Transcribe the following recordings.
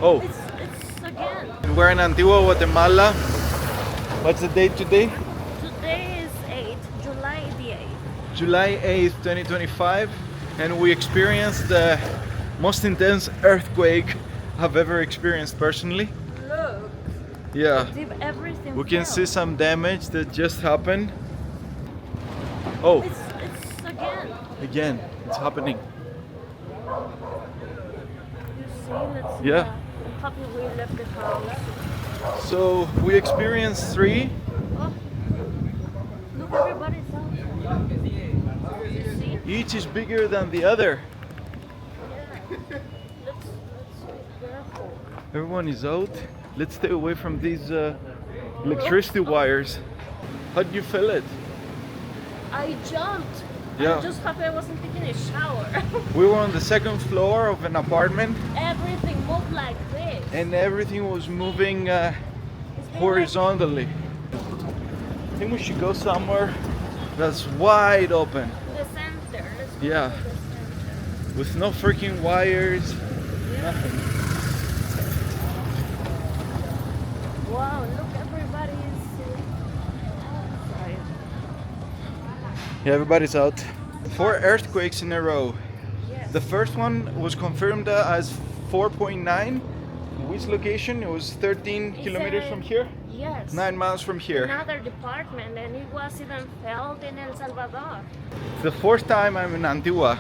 Oh, It's again. we're in Antigua, Guatemala. What's the date today? Today is July the 8th. July 8th, 2025. And we experienced the most intense earthquake I've ever experienced personally. Look, Yeah, everything we can fell. see some damage that just happened. Oh, It's again. again, it's happening. You see, let's see. Yeah. I'm happy we left the house. So we experienced three. Oh, look, everybody's out. You see? Each is bigger than the other. Yeah. Let's be careful. Everyone is out. Let's stay away from these electricity wires. How did you feel it? I jumped. Yeah. I'm just happy I wasn't taking a shower. We were on the second floor of an apartment Everything moved like this. and everything was moving It's been horizontally. I think we should go somewhere that's wide open. like the center. Let's go Yeah. to the center. With no freaking wires, nothing. Wow, look, everybody is outside. Yeah, everybody's out. 4 earthquakes in a row. Yes. The first one was confirmed as 4.9. Which location? It was 13 kilometers from here, Yes. 9 miles from here. Another department, and it was even felt in El Salvador. It's the fourth time I'm in Antigua,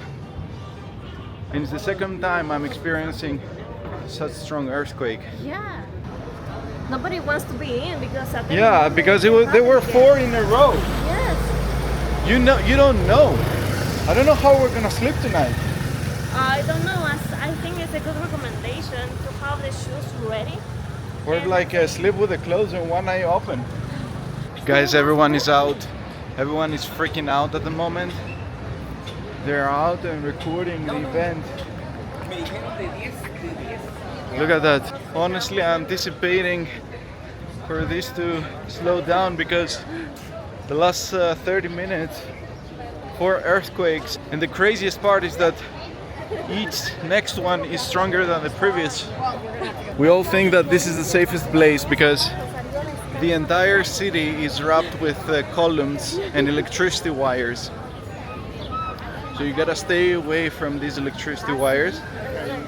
and it's the second time I'm experiencing such strong earthquake. Yeah. Nobody wants to be in because at any Yeah, moment because it there can were happen 4 again. in a row. Yes. You don't know. I don't know how we're gonna sleep tonight. I don't know. I think it's a good recommendation to have the shoes ready. Or like sleep with the clothes and one eye open. Guys, everyone is out. Everyone is freaking out at the moment. They're out and recording the event. Look at that. Honestly, I'm anticipating for this to slow down because the last 30 minutes, 4 earthquakes. And the craziest part is that each next one is stronger than the previous. We all think that this is the safest place because the entire city is wrapped with columns and electricity wires. So you gotta stay away from these electricity wires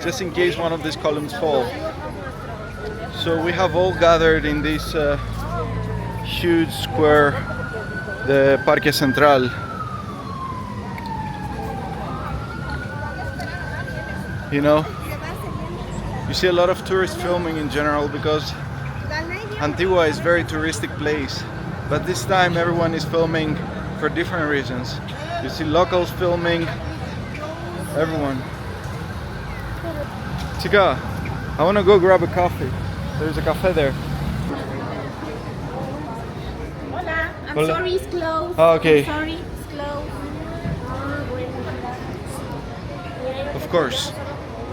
just in case one of these columns fall. So we have all gathered in this huge square, the Parque Central. You know, you see a lot of tourist filming in general because Antigua is a very touristic place. But this time everyone is filming for different reasons. You see locals filming, everyone. Chica, I want to go grab a coffee. There's a cafe there. Hola, I'm Hola. sorry, it's closed. Oh, okay. I'm sorry, it's closed. Of course,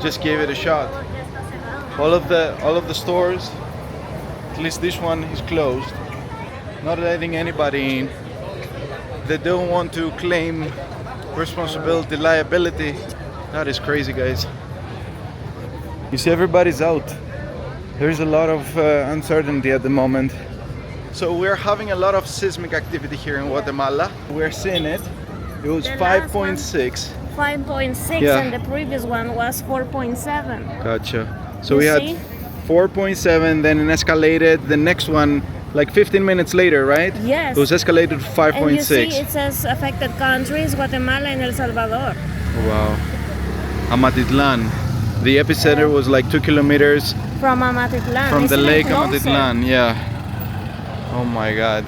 just gave it a shot. All of the stores, at least this one is closed. Not letting anybody in. They don't want to claim responsibility, liability. That is crazy, guys. You see, everybody's out. There's a lot of uncertainty at the moment. So we're having a lot of seismic activity here in Guatemala. We're seeing it. It was The last 5.6. 5.6 Yeah. and the previous one was 4.7. Gotcha. So You we had see? 4.7, then it escalated. The next one, like 15 minutes later, right? Yes. It was escalated to And you see 5.6. it says affected countries, Guatemala and El Salvador. Wow. Amatitlan. The epicenter was like 2 kilometers From Amatitlan. from It's the even lake closer. Amatitlan. Yeah. Oh my God.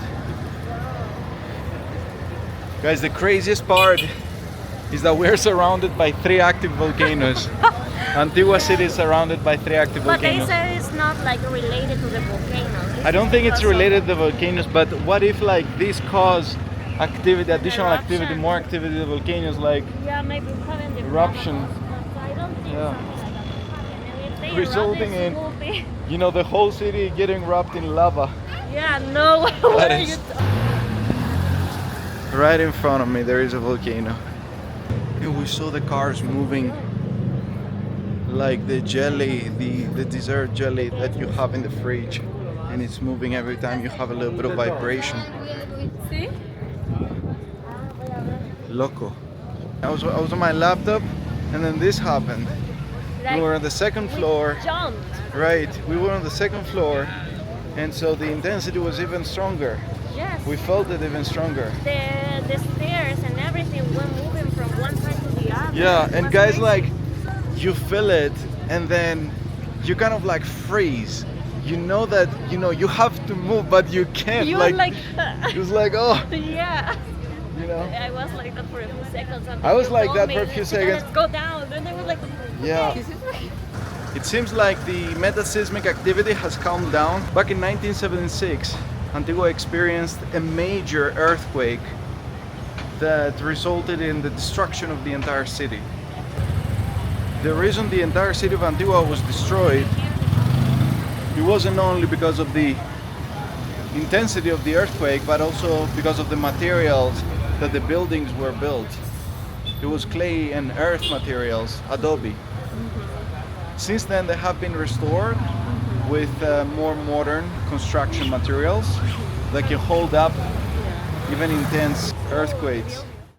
Guys, the craziest part is that we're surrounded by 3 active volcanoes. Antigua City is surrounded by 3 active But they volcanoes. say it's not like related to the volcanoes. I don't think it's because of related to the volcanoes, but what if like this cause activity, additional activity, Eruption. more activity of the volcanoes, like Yeah, maybe having the Eruption. But I don't think Yeah. something like that will happen. And if they Resulting erupt, it in- will be. you know, the whole city getting wrapped in lava. Yeah, no. What That are is- you Right in front of me there is a volcano. And we saw the cars moving like the jelly, the dessert jelly that you have in the fridge, and it's moving every time you have a little bit of vibration. See? Loco. I was on my laptop, and then this happened. Like, We were on the second floor. jumped. Right, we were on the second floor, and so the intensity was even stronger. Yes. We felt it even stronger. The stairs and everything were moving from one side to the other. Yeah, It and was guys, crazy. like, you feel it, and then you kind of like freeze. You know that you have to move, but you can't. You were like, it was like, oh, yeah. you know. I was like that for a few seconds. Until I was you like told that me, for a few "Yeah, seconds." Let's go down. Then I was like, Yeah. okay. It seems like the metaseismic activity has calmed down. Back in 1976, Antigua experienced a major earthquake that resulted in the destruction of the entire city. The reason the entire city of Antigua was destroyed, it wasn't only because of the intensity of the earthquake, but also because of the materials that the buildings were built. It was clay and earth materials, adobe. Since then, they have been restored with more modern construction materials that can hold up even intense earthquakes.